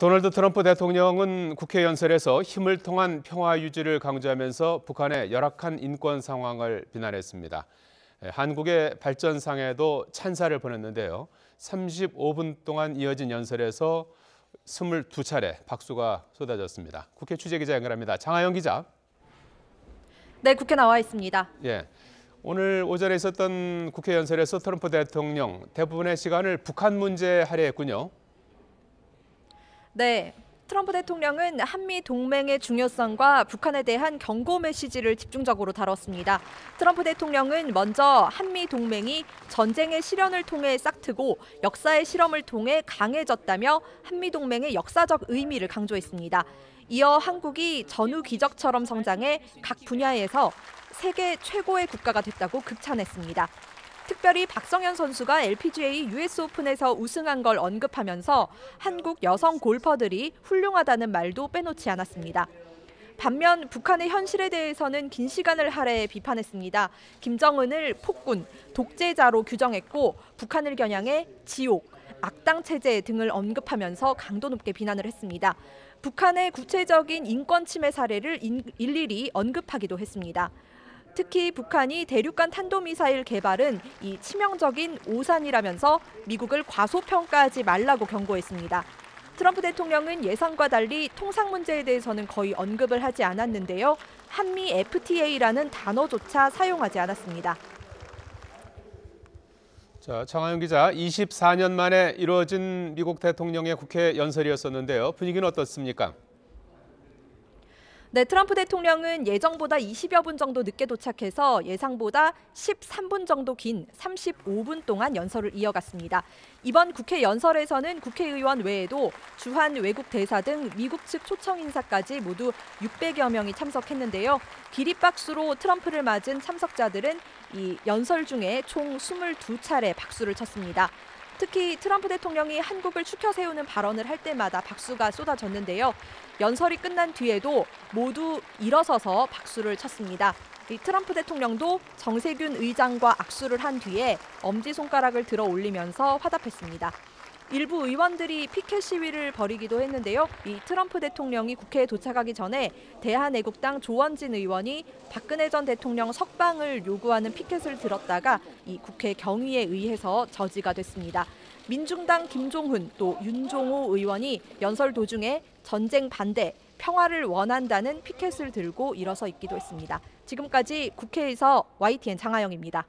도널드 트럼프 대통령은 국회 연설에서 힘을 통한 평화 유지를 강조하면서 북한의 열악한 인권 상황을 비난했습니다. 한국의 발전상에도 찬사를 보냈는데요. 35분 동안 이어진 연설에서 22차례 박수가 쏟아졌습니다. 국회 취재기자 연결합니다. 장하영 기자. 네, 국회 나와 있습니다. 예, 오늘 오전에 있었던 국회 연설에서 트럼프 대통령 대부분의 시간을 북한 문제에 할애했군요. 네, 트럼프 대통령은 한미 동맹의 중요성과 북한에 대한 경고 메시지를 집중적으로 다뤘습니다. 트럼프 대통령은 먼저 한미 동맹이 전쟁의 실현을 통해 싹트고 역사의 실험을 통해 강해졌다며 한미 동맹의 역사적 의미를 강조했습니다. 이어 한국이 전후 기적처럼 성장해 각 분야에서 세계 최고의 국가가 됐다고 극찬했습니다. 특별히 박성현 선수가 LPGA US 오픈에서 우승한 걸 언급하면서 한국 여성 골퍼들이 훌륭하다는 말도 빼놓지 않았습니다. 반면 북한의 현실에 대해서는 긴 시간을 할애해 비판했습니다. 김정은을 폭군, 독재자로 규정했고 북한을 겨냥해 지옥, 악당 체제 등을 언급하면서 강도 높게 비난을 했습니다. 북한의 구체적인 인권 침해 사례를 일일이 언급하기도 했습니다. 특히 북한이 대륙간 탄도미사일 개발은 이 치명적인 오산이라면서 미국을 과소평가하지 말라고 경고했습니다. 트럼프 대통령은 예상과 달리 통상 문제에 대해서는 거의 언급을 하지 않았는데요. 한미 FTA라는 단어조차 사용하지 않았습니다. 자, 장하영 기자, 24년 만에 이루어진 미국 대통령의 국회 연설이었었는데요. 분위기는 어떻습니까? 네, 트럼프 대통령은 예정보다 20여 분 정도 늦게 도착해서 예상보다 13분 정도 긴 35분 동안 연설을 이어갔습니다. 이번 국회 연설에서는 국회의원 외에도 주한 외국 대사 등 미국 측 초청 인사까지 모두 600여 명이 참석했는데요. 기립박수로 트럼프를 맞은 참석자들은 이 연설 중에 총 22차례 박수를 쳤습니다. 특히 트럼프 대통령이 한국을 추켜 세우는 발언을 할 때마다 박수가 쏟아졌는데요. 연설이 끝난 뒤에도 모두 일어서서 박수를 쳤습니다. 이 트럼프 대통령도 정세균 의장과 악수를 한 뒤에 엄지손가락을 들어 올리면서 화답했습니다. 일부 의원들이 피켓 시위를 벌이기도 했는데요. 이 트럼프 대통령이 국회에 도착하기 전에 대한애국당 조원진 의원이 박근혜 전 대통령 석방을 요구하는 피켓을 들었다가 이 국회 경위에 의해서 저지가 됐습니다. 민중당 김종훈 또 윤종호 의원이 연설 도중에 전쟁 반대, 평화를 원한다는 피켓을 들고 일어서 있기도 했습니다. 지금까지 국회에서 YTN 장하영입니다.